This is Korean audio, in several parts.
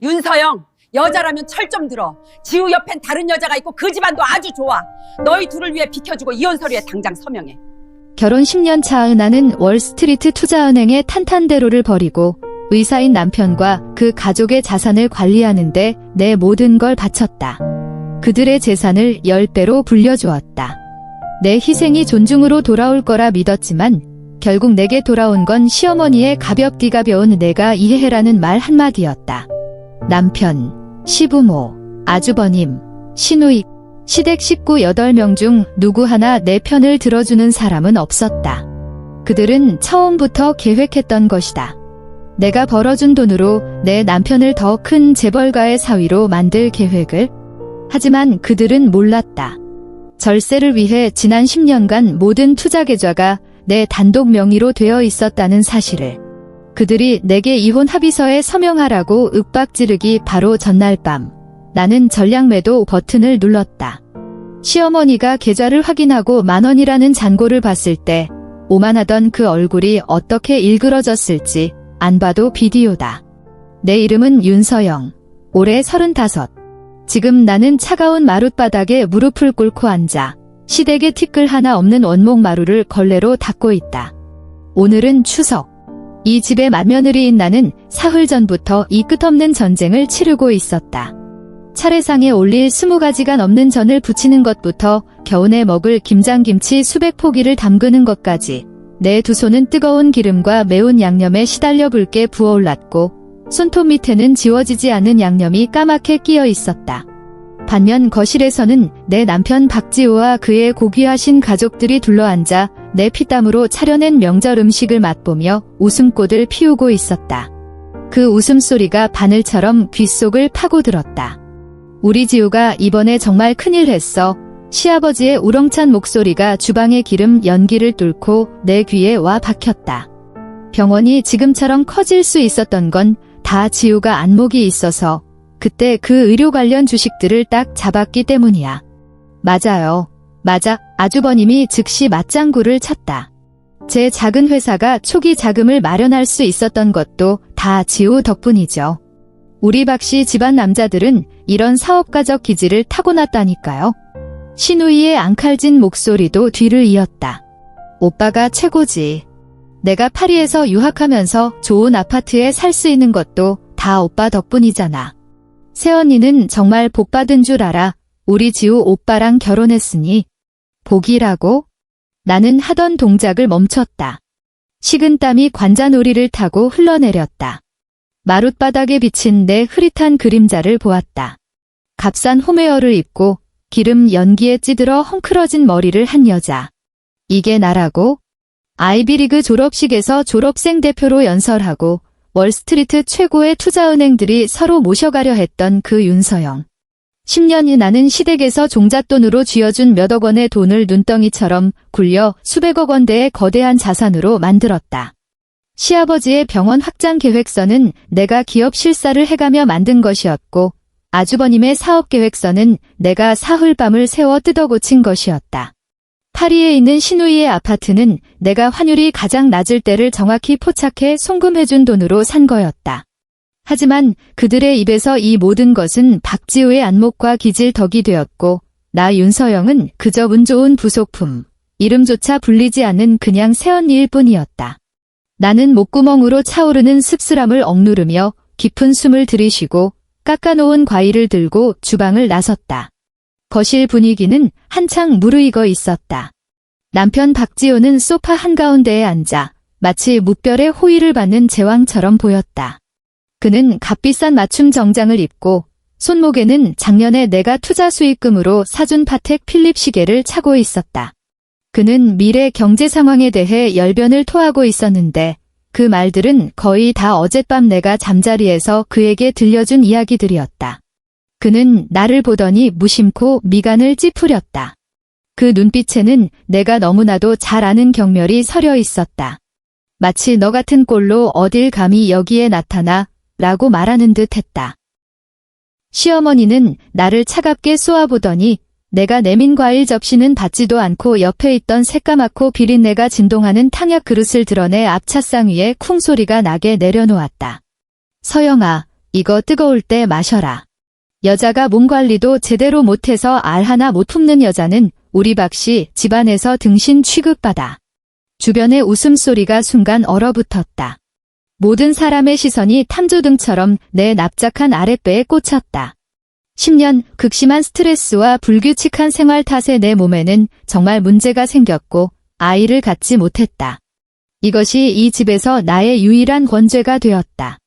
윤서영, 여자라면 철 좀 들어. 지우 옆엔 다른 여자가 있고 그 집안도 아주 좋아. 너희 둘을 위해 비켜주고 이혼 서류에 당장 서명해. 결혼 10년 차 은하는 월스트리트 투자은행의 탄탄대로를 벌이고 의사인 남편과 그 가족의 자산을 관리하는데 내 모든 걸 바쳤다. 그들의 재산을 10배로 불려주었다. 내 희생이 존중으로 돌아올 거라 믿었지만 결국 내게 돌아온 건 시어머니의 가볍디 가벼운 내가 이해해라는 말 한마디였다. 남편, 시부모, 아주버님, 시누이, 시댁 식구 8명 중 누구 하나 내 편을 들어주는 사람은 없었다. 그들은 처음부터 계획했던 것이다. 내가 벌어준 돈으로 내 남편을 더 큰 재벌가의 사위로 만들 계획을. 하지만 그들은 몰랐다. 절세를 위해 지난 10년간 모든 투자 계좌가 내 단독 명의로 되어 있었다는 사실을. 그들이 내게 이혼 합의서에 서명하라고 윽박지르기 바로 전날 밤, 나는 전략 매도 버튼을 눌렀다. 시어머니가 계좌를 확인하고 10,000원이라는 잔고를 봤을 때 오만하던 그 얼굴이 어떻게 일그러졌을지 안 봐도 비디오다. 내 이름은 윤서영, 올해 35. 지금 나는 차가운 마룻바닥에 무릎을 꿇고 앉아 시댁에 티끌 하나 없는 원목 마루를 걸레로 닦고 있다. 오늘은 추석. 이 집의 맏며느리인 나는 사흘 전부터 이 끝없는 전쟁을 치르고 있었다. 차례상에 올릴 20가지가 넘는 전을 부치는 것부터 겨우내 먹을 김장김치 수백 포기를 담그는 것까지 내 두 손은 뜨거운 기름과 매운 양념에 시달려 붉게 부어올랐고 손톱 밑에는 지워지지 않은 양념이 까맣게 끼어 있었다. 반면 거실에서는 내 남편 박지호와 그의 고귀하신 가족들이 둘러앉아 내 피땀으로 차려낸 명절 음식을 맛보며 웃음꽃을 피우고 있었다. 그 웃음소리가 바늘처럼 귓속을 파고들었다. 우리 지우가 이번에 정말 큰일 했어. 시아버지의 우렁찬 목소리가 주방의 기름 연기를 뚫고 내 귀에 와 박혔다. 병원이 지금처럼 커질 수 있었던 건 다 지우가 안목이 있어서 그때 그 의료 관련 주식들을 딱 잡았기 때문이야. 맞아요. 맞아. 아주버님이 즉시 맞장구를 쳤다. 제 작은 회사가 초기 자금을 마련할 수 있었던 것도 다 지우 덕분이죠. 우리 박씨 집안 남자들은 이런 사업가적 기질을 타고났다니까요. 시누이의 앙칼진 목소리도 뒤를 이었다. 오빠가 최고지. 내가 파리에서 유학하면서 좋은 아파트에 살 수 있는 것도 다 오빠 덕분이잖아. 새언니는 정말 복받은 줄 알아. 우리 지우 오빠랑 결혼했으니. 복이라고? 나는 하던 동작을 멈췄다. 식은땀이 관자놀이를 타고 흘러내렸다. 마룻바닥에 비친 내 흐릿한 그림자를 보았다. 값싼 홈웨어를 입고 기름 연기에 찌들어 헝클어진 머리를 한 여자. 이게 나라고? 아이비리그 졸업식에서 졸업생 대표로 연설하고 월스트리트 최고의 투자은행들이 서로 모셔가려 했던 그 윤서영. 10년이 나는 시댁에서 종잣돈으로 쥐어준 몇억 원의 돈을 눈덩이처럼 굴려 수백억 원대의 거대한 자산으로 만들었다. 시아버지의 병원 확장 계획서는 내가 기업 실사를 해가며 만든 것이었고 아주버님의 사업 계획서는 내가 사흘 밤을 새워 뜯어고친 것이었다. 파리에 있는 시누이의 아파트는 내가 환율이 가장 낮을 때를 정확히 포착해 송금해준 돈으로 산 거였다. 하지만 그들의 입에서 이 모든 것은 박지우의 안목과 기질 덕이 되었고 나 윤서영은 그저 운 좋은 부속품, 이름조차 불리지 않는 그냥 새언니일 뿐이었다. 나는 목구멍으로 차오르는 씁쓸함을 억누르며 깊은 숨을 들이쉬고 깎아놓은 과일을 들고 주방을 나섰다. 거실 분위기는 한창 무르익어 있었다. 남편 박지호는 소파 한가운데에 앉아 마치 무별의 호의를 받는 제왕처럼 보였다. 그는 값비싼 맞춤 정장을 입고 손목에는 작년에 내가 투자 수익금으로 사준 파텍 필립 시계를 차고 있었다. 그는 미래 경제 상황에 대해 열변을 토하고 있었는데 그 말들은 거의 다 어젯밤 내가 잠자리에서 그에게 들려준 이야기들이었다. 그는 나를 보더니 무심코 미간을 찌푸렸다. 그 눈빛에는 내가 너무나도 잘 아는 경멸이 서려 있었다. 마치 너 같은 꼴로 어딜 감히 여기에 나타나 라고 말하는 듯 했다. 시어머니는 나를 차갑게 쏘아보더니 내가 내민 과일 접시는 받지도 않고 옆에 있던 새까맣고 비린내가 진동하는 탕약 그릇을 드러내 앞차상 위에 쿵 소리가 나게 내려놓았다. 서영아, 이거 뜨거울 때 마셔라. 여자가 몸 관리도 제대로 못해서 알 하나 못 품는 여자는 우리 박씨 집안에서 등신 취급받아. 주변의 웃음소리가 순간 얼어붙었다. 모든 사람의 시선이 탐조등처럼 내 납작한 아랫배에 꽂혔다. 10년 극심한 스트레스와 불규칙한 생활 탓에 내 몸에는 정말 문제가 생겼고 아이를 갖지 못했다. 이것이 이 집에서 나의 유일한 권죄가 되었다.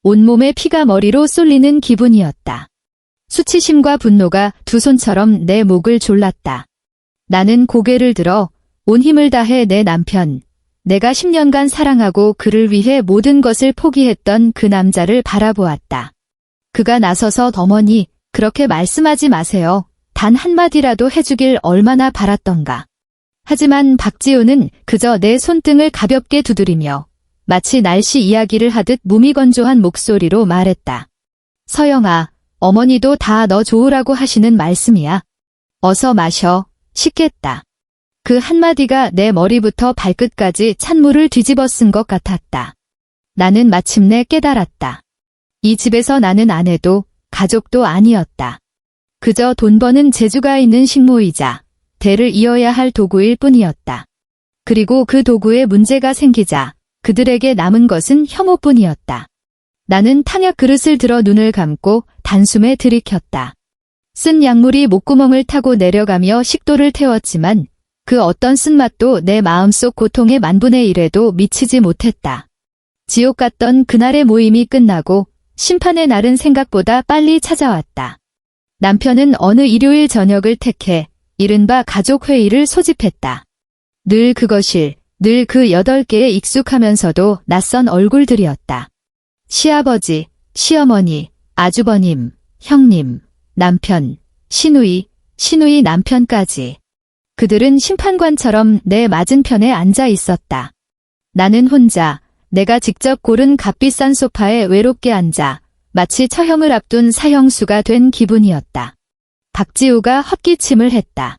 온몸에 피가 머리로 쏠리는 기분이었다. 수치심과 분노가 두 손처럼 내 목을 졸랐다. 나는 고개를 들어 온 힘을 다해 내 남편, 내가 10년간 사랑하고 그를 위해 모든 것을 포기했던 그 남자를 바라보았다. 그가 나서서 어머니, 그렇게 말씀하지 마세요. 단 한마디라도 해주길 얼마나 바랐던가. 하지만 박지우는 그저 내 손등을 가볍게 두드리며 마치 날씨 이야기를 하듯 무미건조한 목소리로 말했다. 서영아, 어머니도 다 너 좋으라고 하시는 말씀이야. 어서 마셔. 식겠다. 그 한마디가 내 머리부터 발끝까지 찬물을 뒤집어 쓴 것 같았다. 나는 마침내 깨달았다. 이 집에서 나는 아내도 가족도 아니었다. 그저 돈 버는 재주가 있는 식모이자 대를 이어야 할 도구일 뿐이었다. 그리고 그 도구에 문제가 생기자 그들에게 남은 것은 혐오뿐이었다. 나는 탕약 그릇을 들어 눈을 감고 단숨에 들이켰다. 쓴 약물이 목구멍을 타고 내려가며 식도를 태웠지만 그 어떤 쓴맛도 내 마음속 고통의 만분의 1에도 미치지 못했다. 지옥 같던 그날의 모임이 끝나고 심판의 날은 생각보다 빨리 찾아왔다. 남편은 어느 일요일 저녁을 택해 이른바 가족회의를 소집했다. 늘 그것일, 늘 그 8개에 익숙하면서도 낯선 얼굴들이었다. 시아버지, 시어머니, 아주버님, 형님, 남편, 시누이, 시누이 남편까지. 그들은 심판관처럼 내 맞은편에 앉아 있었다. 나는 혼자 내가 직접 고른 값비싼 소파에 외롭게 앉아 마치 처형을 앞둔 사형수가 된 기분이었다. 박지우가 헛기침을 했다.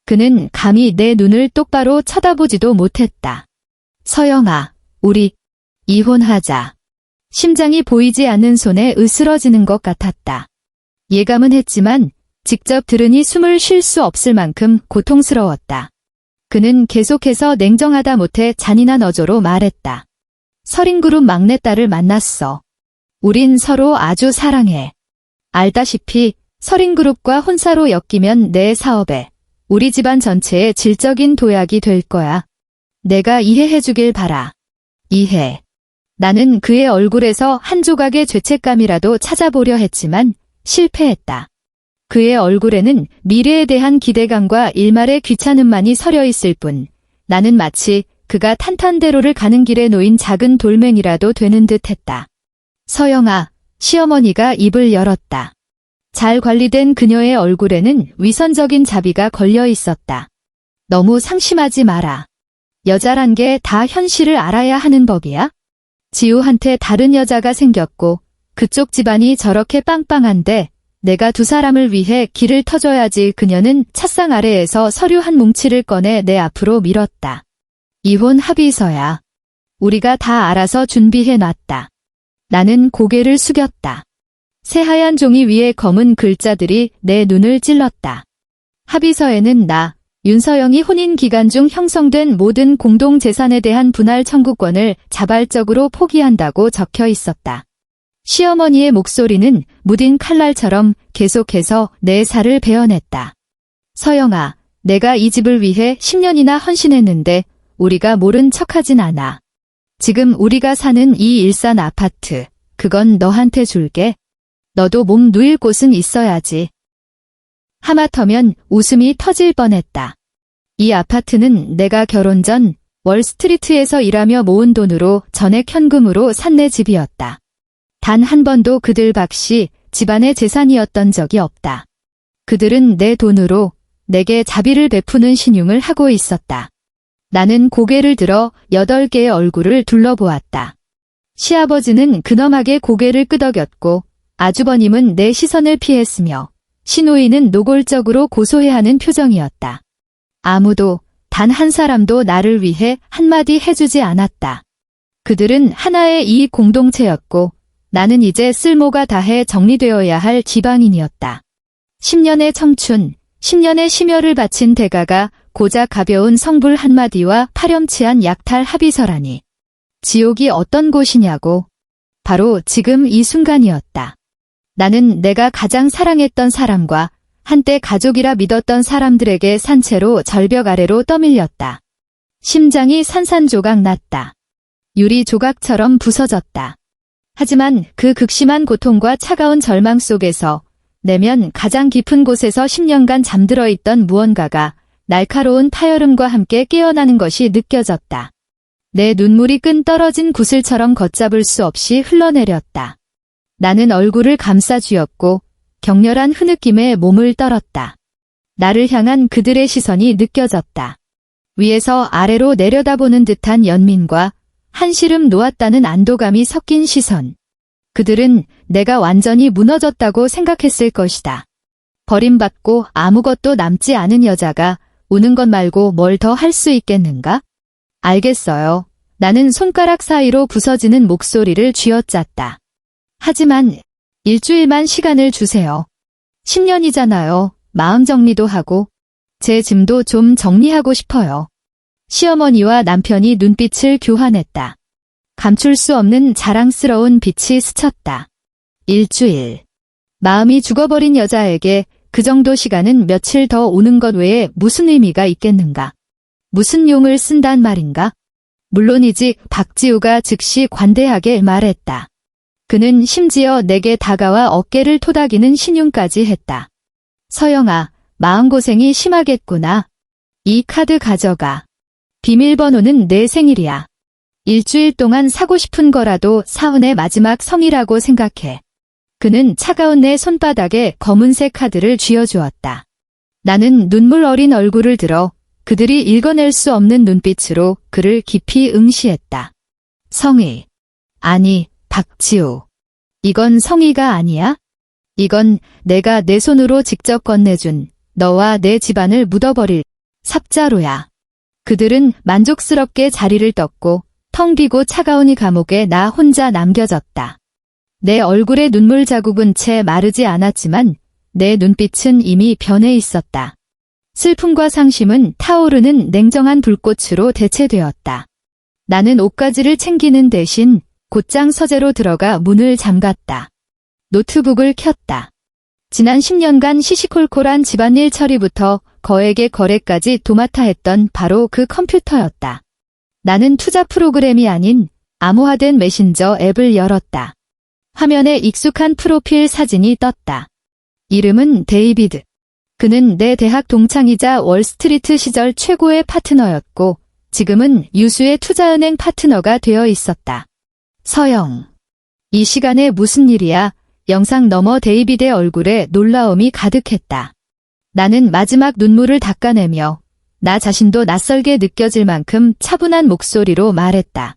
그는 감히 내 눈을 똑바로 쳐다보지도 못했다. 서영아, 우리 이혼하자. 심장이 보이지 않는 손에 으스러지는 것 같았다. 예감은 했지만 직접 들으니 숨을 쉴 수 없을 만큼 고통스러웠다. 그는 계속해서 냉정하다 못해 잔인한 어조로 말했다. 서린그룹 막내딸을 만났어. 우린 서로 아주 사랑해. 알다시피 서린그룹과 혼사로 엮이면 내 사업에, 우리 집안 전체에 질적인 도약이 될 거야. 내가 이해해주길 바라. 이해. 나는 그의 얼굴에서 한 조각의 죄책감이라도 찾아보려 했지만 실패했다. 그의 얼굴에는 미래에 대한 기대감과 일말의 귀찮음만이 서려 있을 뿐 나는 마치 그가 탄탄대로를 가는 길에 놓인 작은 돌멩이라도 되는 듯 했다. 서영아, 시어머니가 입을 열었다. 잘 관리된 그녀의 얼굴에는 위선적인 자비가 걸려 있었다. 너무 상심하지 마라. 여자란 게 다 현실을 알아야 하는 법이야? 지우한테 다른 여자가 생겼고 그쪽 집안이 저렇게 빵빵한데 내가 두 사람을 위해 길을 터줘야지. 그녀는 찻상 아래에서 서류 한 뭉치를 꺼내 내 앞으로 밀었다. 이혼 합의서야. 우리가 다 알아서 준비해놨다. 나는 고개를 숙였다. 새하얀 종이 위에 검은 글자들이 내 눈을 찔렀다. 합의서에는 나, 윤서영이 혼인 기간 중 형성된 모든 공동재산에 대한 분할 청구권을 자발적으로 포기한다고 적혀 있었다. 시어머니의 목소리는 무딘 칼날처럼 계속해서 내 살을 베어냈다. 서영아, 내가 이 집을 위해 10년이나 헌신했는데 우리가 모른 척하진 않아. 지금 우리가 사는 이 일산 아파트, 그건 너한테 줄게. 너도 몸 누일 곳은 있어야지. 하마터면 웃음이 터질 뻔했다. 이 아파트는 내가 결혼 전 월스트리트에서 일하며 모은 돈으로 전액 현금으로 산 내 집이었다. 단 한 번도 그들 박씨 집안의 재산이었던 적이 없다. 그들은 내 돈으로 내게 자비를 베푸는 신용을 하고 있었다. 나는 고개를 들어 8개의 얼굴을 둘러보았다. 시아버지는 근엄하게 고개를 끄덕였고 아주버님은 내 시선을 피했으며 시누이는 노골적으로 고소해하는 표정이었다. 아무도, 단 한 사람도 나를 위해 한마디 해주지 않았다. 그들은 하나의 이익 공동체였고 나는 이제 쓸모가 다해 정리되어야 할 지방인이었다. 10년의 청춘, 10년의 심혈을 바친 대가가 고작 가벼운 성불 한마디와 파렴치한 약탈 합의서라니. 지옥이 어떤 곳이냐고. 바로 지금 이 순간이었다. 나는 내가 가장 사랑했던 사람과 한때 가족이라 믿었던 사람들에게 산채로 절벽 아래로 떠밀렸다. 심장이 산산조각 났다. 유리 조각처럼 부서졌다. 하지만 그 극심한 고통과 차가운 절망 속에서 내면 가장 깊은 곳에서 10년간 잠들어 있던 무언가가 날카로운 파열음과 함께 깨어나는 것이 느껴졌다. 내 눈물이 끈 떨어진 구슬처럼 걷잡을 수 없이 흘러내렸다. 나는 얼굴을 감싸 쥐었고 격렬한 흐느낌에 몸을 떨었다. 나를 향한 그들의 시선이 느껴졌다. 위에서 아래로 내려다보는 듯한 연민과 한시름 놓았다는 안도감이 섞인 시선. 그들은 내가 완전히 무너졌다고 생각했을 것이다. 버림받고 아무것도 남지 않은 여자가 우는 것 말고 뭘 더 할 수 있겠는가? 알겠어요. 나는 손가락 사이로 부서지는 목소리를 쥐어짰다. 하지만 일주일만 시간을 주세요. 10년이잖아요. 마음 정리도 하고 제 짐도 좀 정리하고 싶어요. 시어머니와 남편이 눈빛을 교환했다. 감출 수 없는 자랑스러운 빛이 스쳤다. 일주일. 마음이 죽어버린 여자에게 그 정도 시간은 며칠 더 오는 것 외에 무슨 의미가 있겠는가? 무슨 용을 쓴단 말인가? 물론이지. 박지우가 즉시 관대하게 말했다. 그는 심지어 내게 다가와 어깨를 토닥이는 신용까지 했다. 서영아, 마음고생이 심하겠구나. 이 카드 가져가. 비밀번호는 내 생일이야. 일주일 동안 사고 싶은 거라도 사은의 마지막 성이라고 생각해. 그는 차가운 내 손바닥에 검은색 카드를 쥐어주었다. 나는 눈물 어린 얼굴을 들어 그들이 읽어낼 수 없는 눈빛으로 그를 깊이 응시했다. 성의. 아니, 박지우. 이건 성의가 아니야? 이건 내가 내 손으로 직접 건네준 너와 내 집안을 묻어버릴 삽자루야. 그들은 만족스럽게 자리를 떴고 텅 비고 차가운 이 감옥에 나 혼자 남겨졌다. 내 얼굴에 눈물 자국은 채 마르지 않았지만 내 눈빛은 이미 변해 있었다. 슬픔과 상심은 타오르는 냉정한 불꽃으로 대체되었다. 나는 옷가지를 챙기는 대신 곧장 서재로 들어가 문을 잠갔다. 노트북을 켰다. 지난 10년간 시시콜콜한 집안일 처리부터 거액의 거래까지 도맡아 했던 바로 그 컴퓨터였다. 나는 투자 프로그램이 아닌 암호화된 메신저 앱을 열었다. 화면에 익숙한 프로필 사진이 떴다. 이름은 데이비드. 그는 내 대학 동창이자 월스트리트 시절 최고의 파트너였고 지금은 유수의 투자은행 파트너가 되어 있었다. 서영. 이 시간에 무슨 일이야? 영상 너머 데이비드의 얼굴에 놀라움이 가득했다. 나는 마지막 눈물을 닦아내며 나 자신도 낯설게 느껴질 만큼 차분한 목소리로 말했다.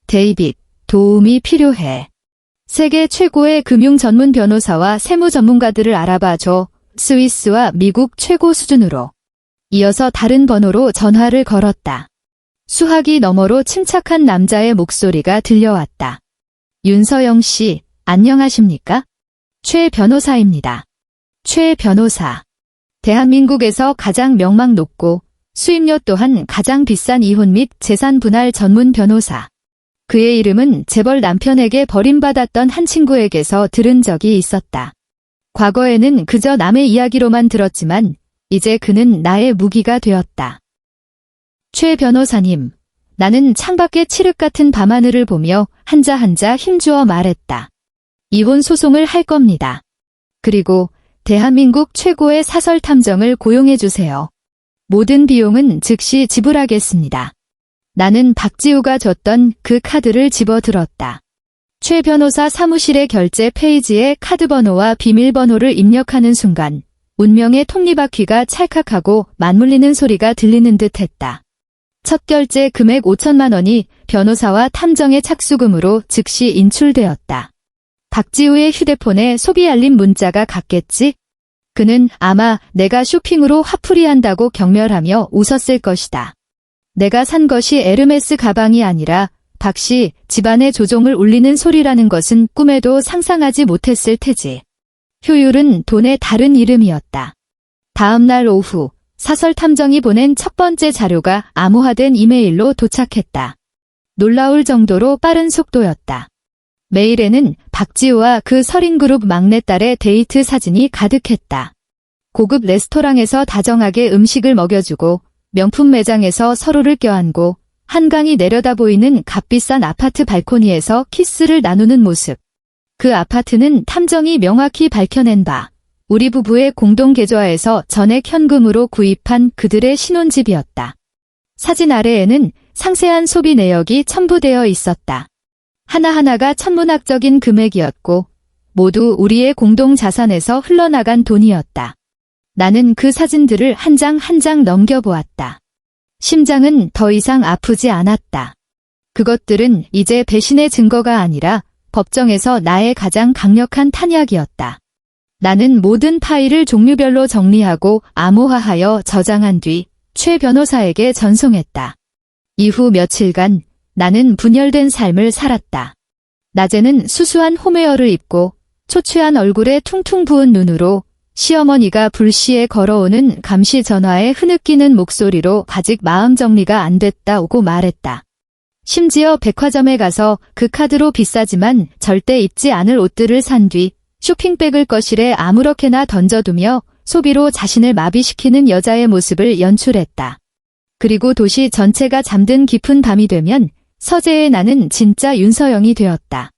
데이빗, 도움이 필요해. 세계 최고의 금융 전문 변호사와 세무 전문가들을 알아봐줘. 스위스와 미국 최고 수준으로. 이어서 다른 번호로 전화를 걸었다. 수화기 너머로 침착한 남자의 목소리가 들려왔다. 윤서영 씨, 안녕하십니까? 최 변호사입니다. 최 변호사. 대한민국에서 가장 명망 높고 수임료 또한 가장 비싼 이혼 및 재산 분할 전문 변호사. 그의 이름은 재벌 남편에게 버림받았던 한 친구에게서 들은 적이 있었다. 과거에는 그저 남의 이야기로만 들었지만 이제 그는 나의 무기가 되었다. 최 변호사님, 나는 창밖의 칠흑 같은 밤하늘을 보며 한자 한자 힘주어 말했다. 이혼 소송을 할 겁니다. 그리고 대한민국 최고의 사설 탐정을 고용해 주세요. 모든 비용은 즉시 지불하겠습니다. 나는 박지우가 줬던 그 카드를 집어들었다. 최 변호사 사무실의 결제 페이지에 카드 번호와 비밀번호를 입력하는 순간 운명의 톱니바퀴가 찰칵하고 맞물리는 소리가 들리는 듯 했다. 첫 결제 금액 5천만 원이 변호사와 탐정의 착수금으로 즉시 인출되었다. 박지우의 휴대폰에 소비 알림 문자가 갔겠지? 그는 아마 내가 쇼핑으로 화풀이한다고 경멸하며 웃었을 것이다. 내가 산 것이 에르메스 가방이 아니라 박씨 집안의 조종을 울리는 소리라는 것은 꿈에도 상상하지 못했을 테지. 효율은 돈의 다른 이름이었다. 다음 날 오후 사설 탐정이 보낸 첫 번째 자료가 암호화된 이메일로 도착했다. 놀라울 정도로 빠른 속도였다. 메일에는 박지우와 그 서린그룹 막내딸의 데이트 사진이 가득했다. 고급 레스토랑에서 다정하게 음식을 먹여주고 명품 매장에서 서로를 껴안고 한강이 내려다 보이는 값비싼 아파트 발코니에서 키스를 나누는 모습. 그 아파트는 탐정이 명확히 밝혀낸 바 우리 부부의 공동 계좌에서 전액 현금으로 구입한 그들의 신혼집이었다. 사진 아래에는 상세한 소비 내역이 첨부되어 있었다. 하나하나가 천문학적인 금액이었고 모두 우리의 공동 자산에서 흘러나간 돈이었다. 나는 그 사진들을 한 장 한 장 넘겨보았다. 심장은 더 이상 아프지 않았다. 그것들은 이제 배신의 증거가 아니라 법정에서 나의 가장 강력한 탄약이었다. 나는 모든 파일을 종류별로 정리하고 암호화하여 저장한 뒤 최 변호사에게 전송했다. 이후 며칠간 나는 분열된 삶을 살았다. 낮에는 수수한 홈웨어를 입고 초췌한 얼굴에 퉁퉁 부은 눈으로 시어머니가 불시에 걸어오는 감시 전화에 흐느끼는 목소리로 아직 마음 정리가 안 됐다고 말했다. 심지어 백화점에 가서 그 카드로 비싸지만 절대 입지 않을 옷들을 산 뒤 쇼핑백을 거실에 아무렇게나 던져두며 소비로 자신을 마비시키는 여자의 모습을 연출했다. 그리고 도시 전체가 잠든 깊은 밤이 되면 서재의 나는 진짜 윤서영이 되었다.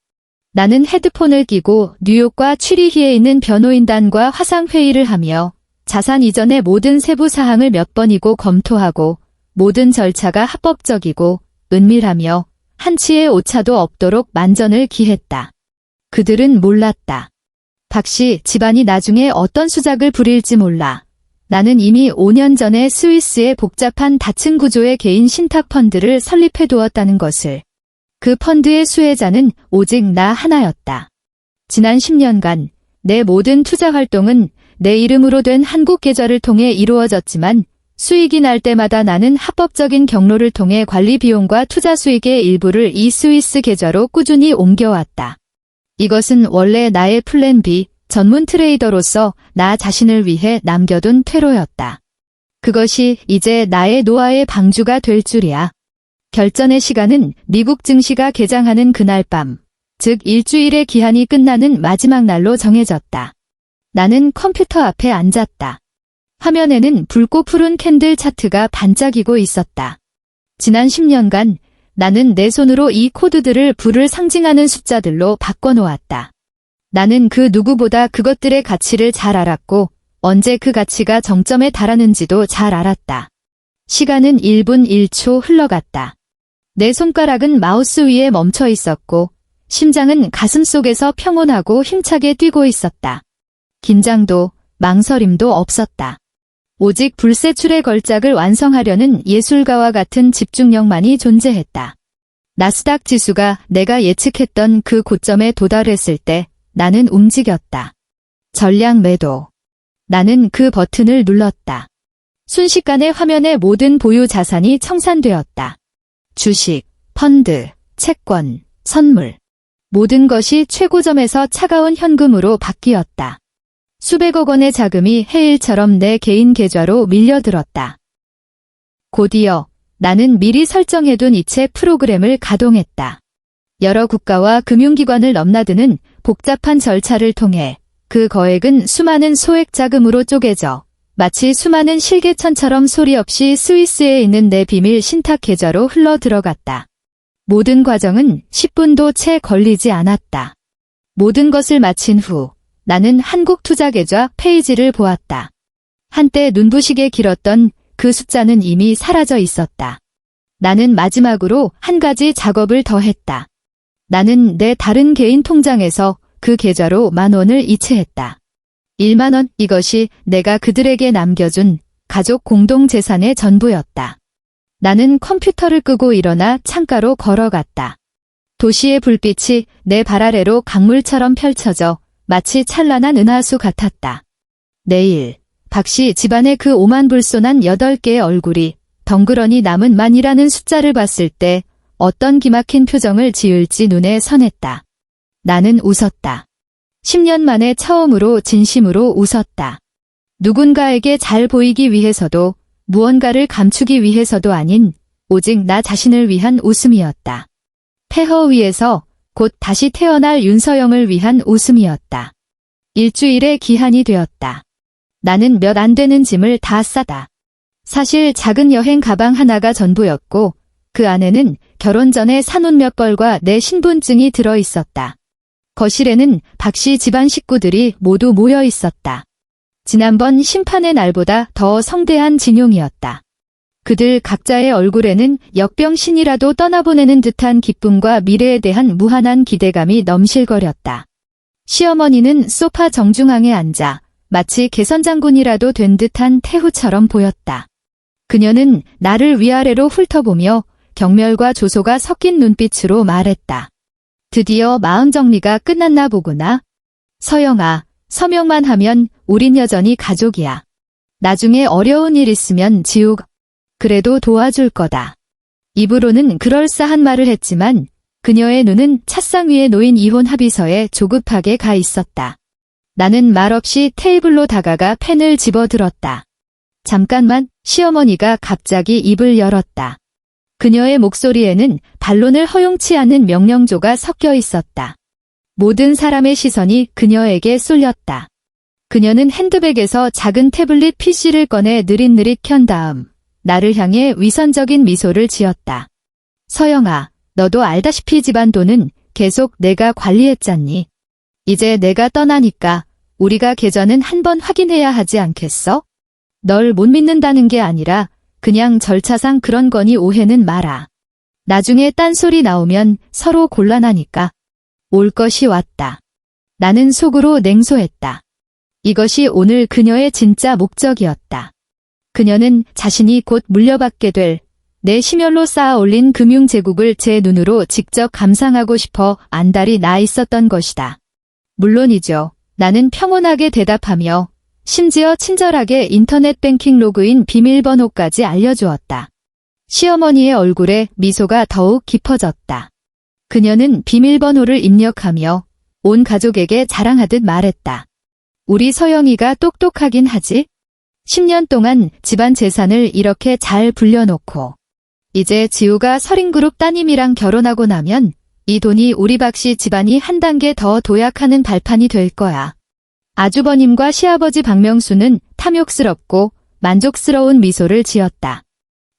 나는 헤드폰을 끼고 뉴욕과 취리히에 있는 변호인단과 화상회의를 하며 자산 이전의 모든 세부 사항을 몇 번이고 검토하고 모든 절차가 합법적이고 은밀하며 한치의 오차도 없도록 만전을 기했다. 그들은 몰랐다. 박씨 집안이 나중에 어떤 수작을 부릴지 몰라. 나는 이미 5년 전에 스위스의 복잡한 다층 구조의 개인 신탁 펀드를 설립해 두었다는 것을. 그 펀드의 수혜자는 오직 나 하나였다. 지난 10년간 내 모든 투자 활동은 내 이름으로 된 한국 계좌를 통해 이루어졌지만 수익이 날 때마다 나는 합법적인 경로를 통해 관리 비용과 투자 수익의 일부를 이 스위스 계좌로 꾸준히 옮겨왔다. 이것은 원래 나의 플랜 B, 전문 트레이더로서 나 자신을 위해 남겨둔 퇴로였다. 그것이 이제 나의 노아의 방주가 될 줄이야. 결전의 시간은 미국 증시가 개장하는 그날 밤, 즉 일주일의 기한이 끝나는 마지막 날로 정해졌다. 나는 컴퓨터 앞에 앉았다. 화면에는 붉고 푸른 캔들 차트가 반짝이고 있었다. 지난 10년간 나는 내 손으로 이 코드들을 부를 상징하는 숫자들로 바꿔놓았다. 나는 그 누구보다 그것들의 가치를 잘 알았고 언제 그 가치가 정점에 달하는지도 잘 알았다. 시간은 1분 1초 흘러갔다. 내 손가락은 마우스 위에 멈춰 있었고 심장은 가슴 속에서 평온하고 힘차게 뛰고 있었다. 긴장도 망설임도 없었다. 오직 불세출의 걸작을 완성하려는 예술가와 같은 집중력만이 존재했다. 나스닥 지수가 내가 예측했던 그 고점에 도달했을 때 나는 움직였다. 전량 매도. 나는 그 버튼을 눌렀다. 순식간에 화면의 모든 보유 자산이 청산되었다. 주식, 펀드, 채권, 선물. 모든 것이 최고점에서 차가운 현금으로 바뀌었다. 수백억 원의 자금이 해일처럼 내 개인 계좌로 밀려들었다. 곧이어 나는 미리 설정해둔 이체 프로그램을 가동했다. 여러 국가와 금융기관을 넘나드는 복잡한 절차를 통해 그 거액은 수많은 소액 자금으로 쪼개져 마치 수많은 실개천처럼 소리 없이 스위스에 있는 내 비밀 신탁 계좌로 흘러 들어갔다. 모든 과정은 10분도 채 걸리지 않았다. 모든 것을 마친 후 나는 한국 투자 계좌 페이지를 보았다. 한때 눈부시게 길었던 그 숫자는 이미 사라져 있었다. 나는 마지막으로 한 가지 작업을 더 했다. 나는 내 다른 개인 통장에서 그 계좌로 10,000원을 이체했다. 10,000원, 이것이 내가 그들에게 남겨준 가족 공동재산의 전부였다. 나는 컴퓨터를 끄고 일어나 창가로 걸어갔다. 도시의 불빛이 내 발 아래로 강물처럼 펼쳐져 마치 찬란한 은하수 같았다. 내일 박씨 집안의 그 오만불손한 8개의 얼굴이 덩그러니 남은 만이라는 숫자를 봤을 때 어떤 기막힌 표정을 지을지 눈에 선했다. 나는 웃었다. 10년 만에 처음으로 진심으로 웃었다. 누군가에게 잘 보이기 위해서도 무언가를 감추기 위해서도 아닌 오직 나 자신을 위한 웃음이었다. 폐허 위에서 곧 다시 태어날 윤서영을 위한 웃음이었다. 일주일의 기한이 되었다. 나는 몇 안 되는 짐을 다 싸다. 사실 작은 여행 가방 하나가 전부였고 그 안에는 결혼 전에 사놓은 몇 벌과 내 신분증이 들어 있었다. 거실에는 박씨 집안 식구들이 모두 모여 있었다. 지난번 심판의 날보다 더 성대한 진용이었다. 그들 각자의 얼굴에는 역병신이라도 떠나보내는 듯한 기쁨과 미래에 대한 무한한 기대감이 넘실거렸다. 시어머니는 소파 정중앙에 앉아 마치 개선장군이라도 된 듯한 태후처럼 보였다. 그녀는 나를 위아래로 훑어보며 경멸과 조소가 섞인 눈빛으로 말했다. 드디어 마음 정리가 끝났나 보구나. 서영아, 서명만 하면 우린 여전히 가족이야. 나중에 어려운 일 있으면 지우가 그래도 도와줄 거다. 입으로는 그럴싸한 말을 했지만 그녀의 눈은 찻상 위에 놓인 이혼 합의서에 조급하게 가 있었다. 나는 말없이 테이블로 다가가 펜을 집어들었다. 잠깐만, 시어머니가 갑자기 입을 열었다. 그녀의 목소리에는 반론을 허용치 않는 명령조가 섞여 있었다. 모든 사람의 시선이 그녀에게 쏠렸다. 그녀는 핸드백에서 작은 태블릿 PC를 꺼내 느릿느릿 켠 다음 나를 향해 위선적인 미소를 지었다. 서영아, 너도 알다시피 집안 돈은 계속 내가 관리했잖니. 이제 내가 떠나니까 우리가 계좌는 한번 확인해야 하지 않겠어? 널 못 믿는다는 게 아니라 그냥 절차상 그런 거니 오해는 마라. 나중에 딴소리 나오면 서로 곤란하니까. 올 것이 왔다. 나는 속으로 냉소했다. 이것이 오늘 그녀의 진짜 목적이었다. 그녀는 자신이 곧 물려받게 될 내 심혈로 쌓아 올린 금융제국을 제 눈으로 직접 감상하고 싶어 안달이 나 있었던 것이다. 물론이죠. 나는 평온하게 대답하며 심지어 친절하게 인터넷 뱅킹 로그인 비밀번호까지 알려주었다. 시어머니의 얼굴에 미소가 더욱 깊어졌다. 그녀는 비밀번호를 입력하며 온 가족에게 자랑하듯 말했다. 우리 서영이가 똑똑하긴 하지? 10년 동안 집안 재산을 이렇게 잘 불려놓고 이제 지우가 서린그룹 따님이랑 결혼하고 나면 이 돈이 우리 박씨 집안이 한 단계 더 도약하는 발판이 될 거야. 아주버님과 시아버지 박명수는 탐욕스럽고 만족스러운 미소를 지었다.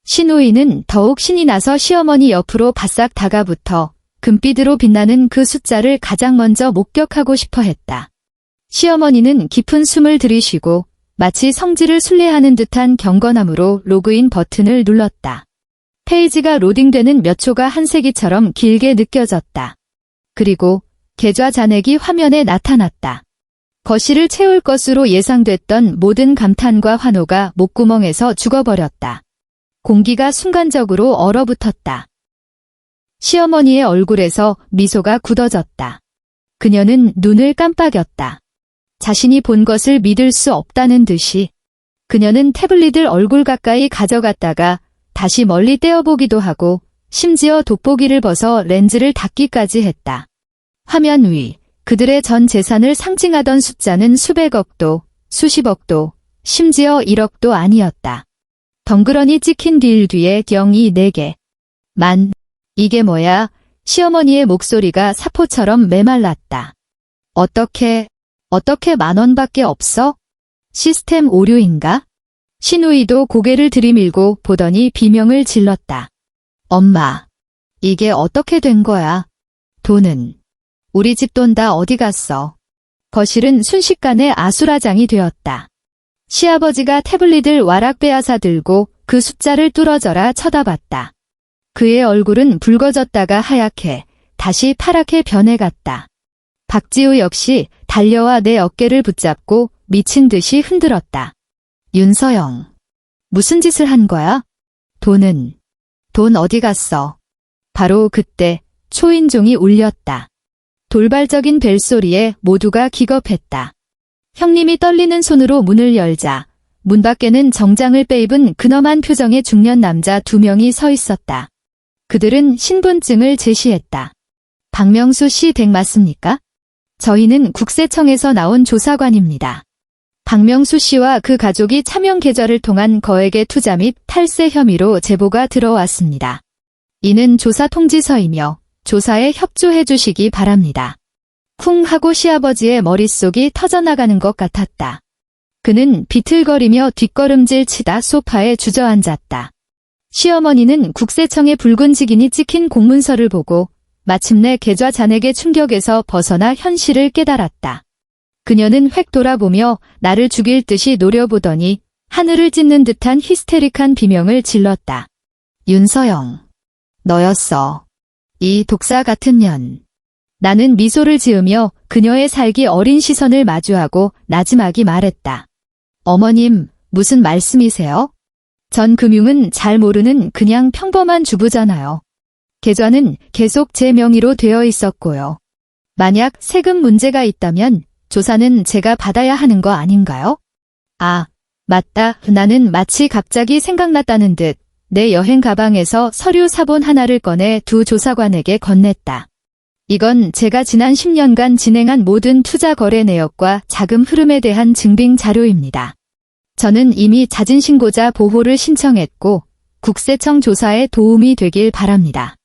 신우이는 더욱 신이 나서 시어머니 옆으로 바싹 다가붙어 금빛으로 빛나는 그 숫자를 가장 먼저 목격하고 싶어 했다. 시어머니는 깊은 숨을 들이쉬고 마치 성질을 순례하는 듯한 경건함으로 로그인 버튼을 눌렀다. 페이지가 로딩되는 몇 초가 한세기처럼 길게 느껴졌다. 그리고 계좌 잔액이 화면에 나타났다. 거실을 채울 것으로 예상됐던 모든 감탄과 환호가 목구멍에서 죽어버렸다. 공기가 순간적으로 얼어붙었다. 시어머니의 얼굴에서 미소가 굳어졌다. 그녀는 눈을 깜빡였다. 자신이 본 것을 믿을 수 없다는 듯이. 그녀는 태블릿을 얼굴 가까이 가져갔다가 다시 멀리 떼어보기도 하고 심지어 돋보기를 벗어 렌즈를 닫기까지 했다. 화면 위 그들의 전 재산을 상징하던 숫자는 수백억도, 수십억도, 심지어 1억도 아니었다. 덩그러니 찍힌 딜 뒤에 0이 4개. 이게 뭐야? 시어머니의 목소리가 사포처럼 메말랐다. 어떻게 10,000원밖에 없어? 시스템 오류인가? 신우이도 고개를 들이밀고 보더니 비명을 질렀다. 엄마, 이게 어떻게 된 거야? 돈은? 우리 집 돈 다 어디 갔어? 거실은 순식간에 아수라장이 되었다. 시아버지가 태블릿을 와락 빼앗아 들고 그 숫자를 뚫어져라 쳐다봤다. 그의 얼굴은 붉어졌다가 하얗게 다시 파랗게 변해갔다. 박지우 역시 달려와 내 어깨를 붙잡고 미친 듯이 흔들었다. 윤서영, 무슨 짓을 한 거야? 돈 어디 갔어? 바로 그때 초인종이 울렸다. 돌발적인 벨소리에 모두가 기겁했다. 형님이 떨리는 손으로 문을 열자 문 밖에는 정장을 빼입은 근엄한 표정의 중년 남자 2명이 서 있었다. 그들은 신분증을 제시했다. 박명수 씨 댁 맞습니까? 저희는 국세청에서 나온 조사관입니다. 박명수 씨와 그 가족이 차명 계좌를 통한 거액의 투자 및 탈세 혐의로 제보가 들어왔습니다. 이는 조사 통지서이며 조사에 협조해 주시기 바랍니다. 쿵 하고 시아버지의 머릿속이 터져나가는 것 같았다. 그는 비틀거리며 뒷걸음질 치다 소파에 주저앉았다. 시어머니는 국세청의 붉은 직인이 찍힌 공문서를 보고 마침내 계좌 잔액의 충격에서 벗어나 현실을 깨달았다. 그녀는 획 돌아보며 나를 죽일 듯이 노려보더니 하늘을 찢는 듯한 히스테릭한 비명을 질렀다. 윤서영, 너였어. 이 독사 같은 년. 나는 미소를 지으며 그녀의 살기 어린 시선을 마주하고 나지막이 말했다. 어머님, 무슨 말씀이세요? 전 금융은 잘 모르는 그냥 평범한 주부잖아요. 계좌는 계속 제 명의로 되어 있었고요. 만약 세금 문제가 있다면 조사는 제가 받아야 하는 거 아닌가요? 아, 맞다. 나는 마치 갑자기 생각났다는 듯 내 여행 가방에서 서류 사본 하나를 꺼내 두 조사관에게 건넸다. 이건 제가 지난 10년간 진행한 모든 투자 거래 내역과 자금 흐름에 대한 증빙 자료입니다. 저는 이미 자진신고자 보호를 신청했고 국세청 조사에 도움이 되길 바랍니다.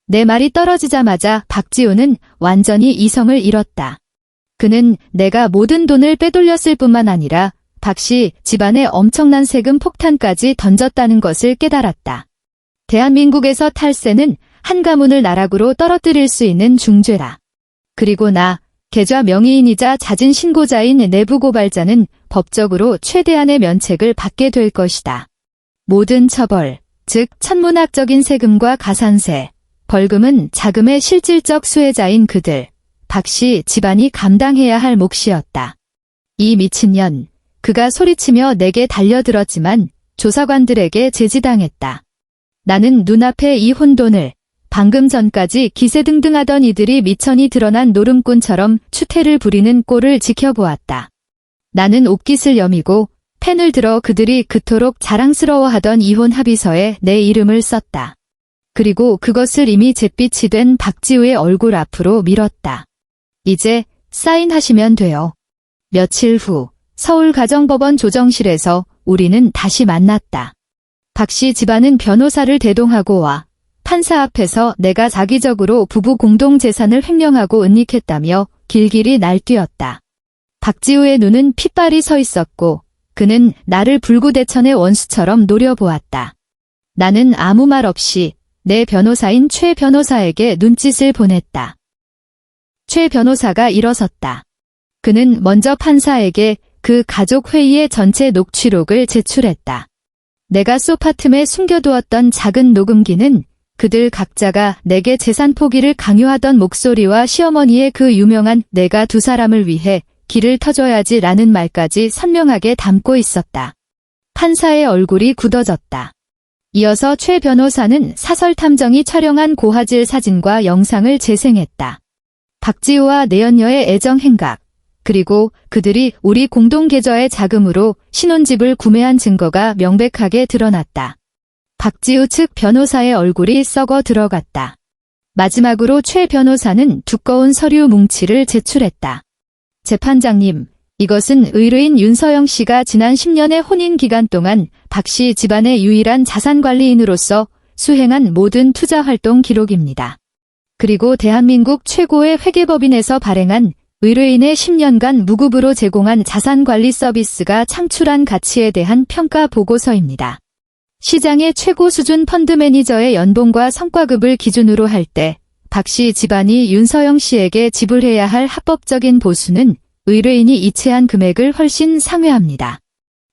내 말이 떨어지자마자 박지우는 완전히 이성을 잃었다. 그는 내가 모든 돈을 빼돌렸을 뿐만 아니라 박씨 집안에 엄청난 세금 폭탄까지 던졌다는 것을 깨달았다. 대한민국에서 탈세는 한 가문을 나락으로 떨어뜨릴 수 있는 중죄라. 그리고 나, 계좌 명의인이자 자진 신고자인 내부 고발자는 법적으로 최대한의 면책을 받게 될 것이다. 모든 처벌, 즉 천문학적인 세금과 가산세, 벌금은 자금의 실질적 수혜자인 그들, 박씨 집안이 감당해야 할 몫이었다. 이 미친년, 그가 소리치며 내게 달려들었지만 조사관들에게 제지당했다. 나는 눈앞에 이 혼돈을 방금 전까지 기세등등하던 이들이 미천이 드러난 노름꾼처럼 추태를 부리는 꼴을 지켜보았다. 나는 옷깃을 여미고 펜을 들어 그들이 그토록 자랑스러워하던 이혼 합의서에 내 이름을 썼다. 그리고 그것을 이미 잿빛이 된 박지우의 얼굴 앞으로 밀었다. 이제 사인하시면 돼요. 며칠 후 서울가정법원 조정실에서 우리는 다시 만났다. 박씨 집안은 변호사를 대동하고 와 판사 앞에서 내가 자기적으로 부부 공동재산을 횡령하고 은닉했다며 길길이 날뛰었다. 박지우의 눈은 핏발이 서 있었고 그는 나를 불구대천의 원수처럼 노려보았다. 나는 아무 말 없이 내 변호사인 최 변호사에게 눈짓을 보냈다. 최 변호사가 일어섰다. 그는 먼저 판사에게 그 가족 회의의 전체 녹취록을 제출했다. 내가 소파 틈에 숨겨두었던 작은 녹음기는 그들 각자가 내게 재산 포기를 강요하던 목소리와 시어머니의 그 유명한 내가 두 사람을 위해 길을 터줘야지 라는 말까지 선명하게 담고 있었다. 판사의 얼굴이 굳어졌다. 이어서 최 변호사는 사설탐정이 촬영한 고화질 사진과 영상을 재생했다. 박지우와 내연녀의 애정 행각, 그리고 그들이 우리 공동계좌의 자금으로 신혼집을 구매한 증거가 명백하게 드러났다. 박지우 측 변호사의 얼굴이 썩어 들어갔다. 마지막으로 최 변호사는 두꺼운 서류 뭉치를 제출했다. 재판장님, 이것은 의뢰인 윤서영 씨가 지난 10년의 혼인 기간 동안 박씨 집안의 유일한 자산관리인으로서 수행한 모든 투자활동 기록입니다. 그리고 대한민국 최고의 회계법인에서 발행한 의뢰인의 10년간 무급으로 제공한 자산관리 서비스가 창출한 가치에 대한 평가 보고서입니다. 시장의 최고 수준 펀드 매니저의 연봉과 성과급을 기준으로 할 때 박씨 집안이 윤서영 씨에게 지불해야 할 합법적인 보수는 의뢰인이 이체한 금액을 훨씬 상회합니다.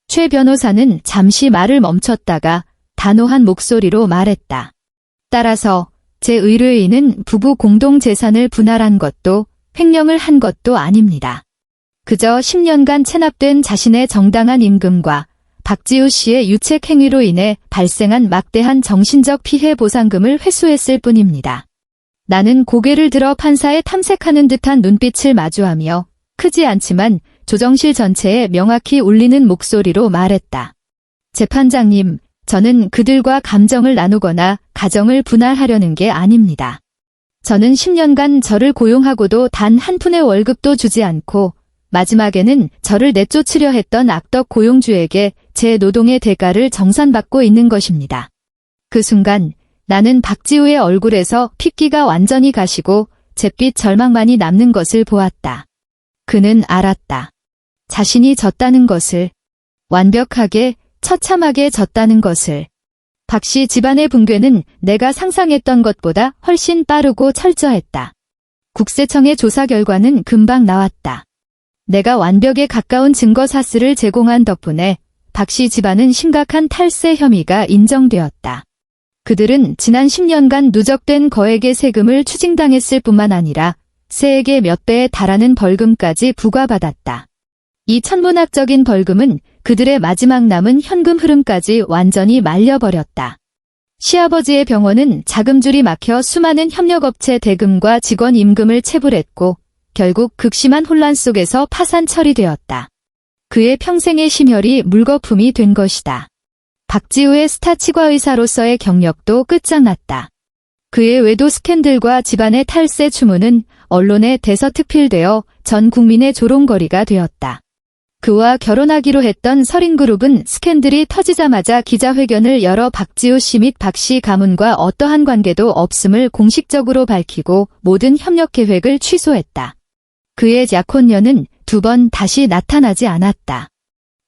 최 변호사는 잠시 말을 멈췄다가 단호한 목소리로 말했다. 따라서 제 의뢰인은 부부 공동재산을 분할한 것도 횡령을 한 것도 아닙니다. 그저 10년간 체납된 자신의 정당한 임금과 박지우 씨의 유책 행위로 인해 발생한 막대한 정신적 피해 보상금을 회수했을 뿐입니다. 나는 고개를 들어 판사의 탐색하는 듯한 눈빛을 마주하며 크지 않지만 조정실 전체에 명확히 울리는 목소리로 말했다. 재판장님, 저는 그들과 감정을 나누거나 가정을 분할하려는 게 아닙니다. 저는 10년간 저를 고용하고도 단 한 푼의 월급도 주지 않고 마지막에는 저를 내쫓으려 했던 악덕 고용주에게 제 노동의 대가를 정산받고 있는 것입니다. 그 순간 나는 박지우의 얼굴에서 핏기가 완전히 가시고 잿빛 절망만이 남는 것을 보았다. 그는 알았다. 자신이 졌다는 것을, 완벽하게 처참하게 졌다는 것을. 박씨 집안의 붕괴는 내가 상상했던 것보다 훨씬 빠르고 철저했다. 국세청의 조사 결과는 금방 나왔다. 내가 완벽에 가까운 증거 사실을 제공한 덕분에 박씨 집안은 심각한 탈세 혐의가 인정되었다. 그들은 지난 10년간 누적된 거액의 세금을 추징당했을 뿐만 아니라 세액의 몇 배에 달하는 벌금까지 부과받았다. 이 천문학적인 벌금은 그들의 마지막 남은 현금 흐름까지 완전히 말려버렸다. 시아버지의 병원은 자금줄이 막혀 수많은 협력업체 대금과 직원 임금을 체불했고 결국 극심한 혼란 속에서 파산 처리되었다. 그의 평생의 심혈이 물거품이 된 것이다. 박지우의 스타 치과의사로서의 경력도 끝장났다. 그의 외도 스캔들과 집안의 탈세 추문은 언론에 대서특필되어 전 국민의 조롱거리가 되었다. 그와 결혼하기로 했던 서린그룹은 스캔들이 터지자마자 기자회견을 열어 박지우 씨 및 박씨 가문과 어떠한 관계도 없음을 공식적으로 밝히고 모든 협력 계획을 취소했다. 그의 약혼녀는 2번 다시 나타나지 않았다.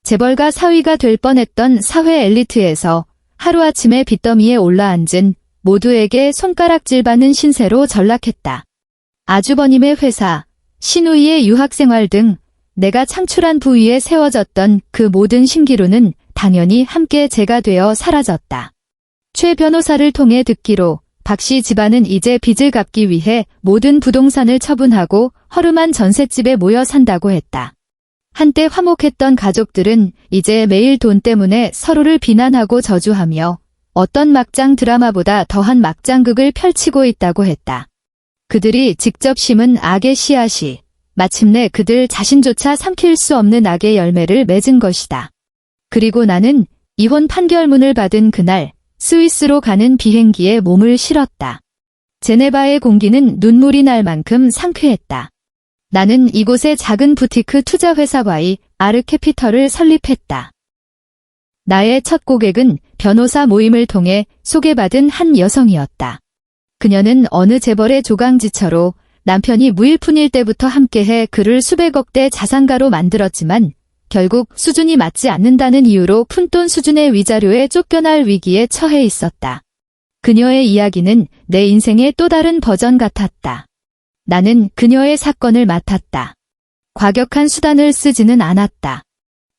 재벌가 사위가 될 뻔했던 사회 엘리트에서 하루아침에 빚더미에 올라앉은 모두에게 손가락질받는 신세로 전락했다. 아주버님의 회사, 신우이의 유학생활 등 내가 창출한 부위에 세워졌던 그 모든 신기루는 당연히 함께 재가 되어 사라졌다. 최 변호사를 통해 듣기로 박씨 집안은 이제 빚을 갚기 위해 모든 부동산을 처분하고 허름한 전셋집에 모여 산다고 했다. 한때 화목했던 가족들은 이제 매일 돈 때문에 서로를 비난하고 저주하며 어떤 막장 드라마보다 더한 막장극을 펼치고 있다고 했다. 그들이 직접 심은 악의 씨앗이 마침내 그들 자신조차 삼킬 수 없는 악의 열매를 맺은 것이다. 그리고 나는 이혼 판결문을 받은 그날 스위스로 가는 비행기에 몸을 실었다. 제네바의 공기는 눈물이 날 만큼 상쾌했다. 나는 이곳의 작은 부티크 투자회사 Y 아르캐피털을 설립했다. 나의 첫 고객은 변호사 모임을 통해 소개받은 한 여성이었다. 그녀는 어느 재벌의 조강지처로 남편이 무일푼일 때부터 함께해 그를 수백억 대 자산가로 만들었지만 결국 수준이 맞지 않는다는 이유로 푼돈 수준의 위자료에 쫓겨날 위기에 처해 있었다. 그녀의 이야기는 내 인생의 또 다른 버전 같았다. 나는 그녀의 사건을 맡았다. 과격한 수단을 쓰지는 않았다.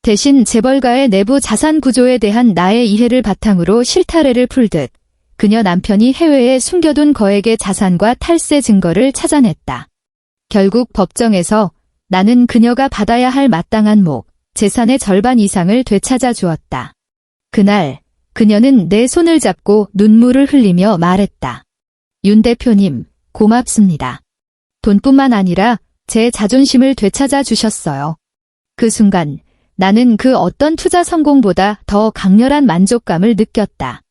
대신 재벌가의 내부 자산 구조에 대한 나의 이해를 바탕으로 실타래를 풀듯 그녀 남편이 해외에 숨겨둔 거액의 자산과 탈세 증거를 찾아냈다. 결국 법정에서 나는 그녀가 받아야 할 마땅한 재산의 절반 이상을 되찾아 주었다. 그날 그녀는 내 손을 잡고 눈물을 흘리며 말했다. 윤 대표님, 고맙습니다. 돈뿐만 아니라 제 자존심을 되찾아 주셨어요. 그 순간 나는 그 어떤 투자 성공보다 더 강렬한 만족감을 느꼈다.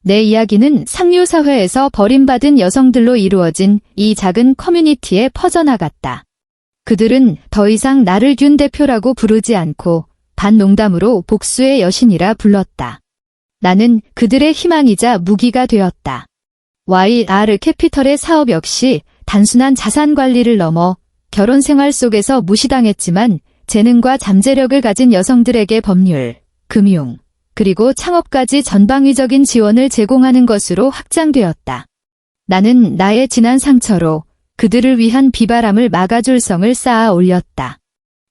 내 이야기는 상류사회에서 버림받은 여성들로 이루어진 이 작은 커뮤니티에 퍼져나갔다. 그들은 더 이상 나를 윤 대표라고 부르지 않고 반농담으로 복수의 여신이라 불렀다. 나는 그들의 희망이자 무기가 되었다. YR 캐피털의 사업 역시 단순한 자산 관리를 넘어 결혼 생활 속에서 무시당했지만 재능과 잠재력을 가진 여성들에게 법률, 금융, 그리고 창업까지 전방위적인 지원을 제공하는 것으로 확장되었다. 나는 나의 지난 상처로 그들을 위한 비바람을 막아줄 성을 쌓아 올렸다.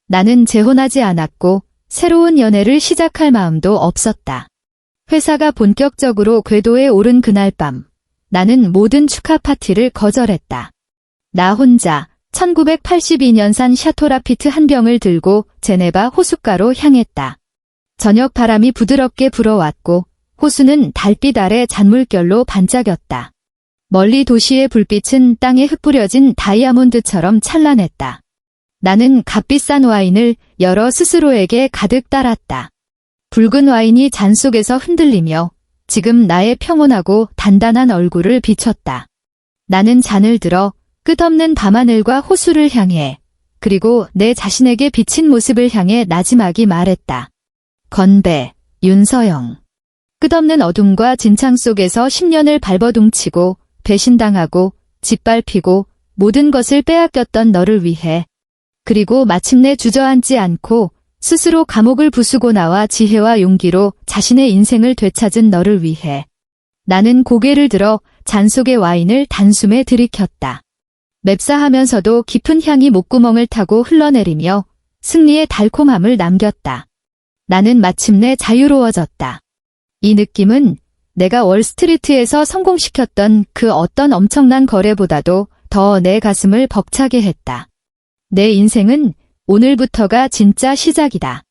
나는 재혼하지 않았고 새로운 연애를 시작할 마음도 없었다. 회사가 본격적으로 궤도에 오른 그날 밤, 나는 모든 축하 파티를 거절했다. 나 혼자 1982년산 샤토라피트 한 병을 들고 제네바 호숫가로 향했다. 저녁 바람이 부드럽게 불어왔고 호수는 달빛 아래 잔물결로 반짝였다. 멀리 도시의 불빛은 땅에 흩뿌려진 다이아몬드처럼 찬란했다. 나는 값비싼 와인을 열어 스스로에게 가득 따랐다. 붉은 와인이 잔 속에서 흔들리며 지금 나의 평온하고 단단한 얼굴을 비췄다. 나는 잔을 들어 끝없는 밤하늘과 호수를 향해, 그리고 내 자신에게 비친 모습을 향해 나지막이 말했다. 건배, 윤서영. 끝없는 어둠과 진창 속에서 10년을 발버둥치고 배신당하고 짓밟히고 모든 것을 빼앗겼던 너를 위해, 그리고 마침내 주저앉지 않고 스스로 감옥을 부수고 나와 지혜와 용기로 자신의 인생을 되찾은 너를 위해 나는 고개를 들어 잔 속의 와인을 단숨에 들이켰다. 맵싸하면서도 깊은 향이 목구멍을 타고 흘러내리며 승리의 달콤함을 남겼다. 나는 마침내 자유로워졌다. 이 느낌은 내가 월스트리트에서 성공시켰던 그 어떤 엄청난 거래보다도 더 내 가슴을 벅차게 했다. 내 인생은 오늘부터가 진짜 시작이다.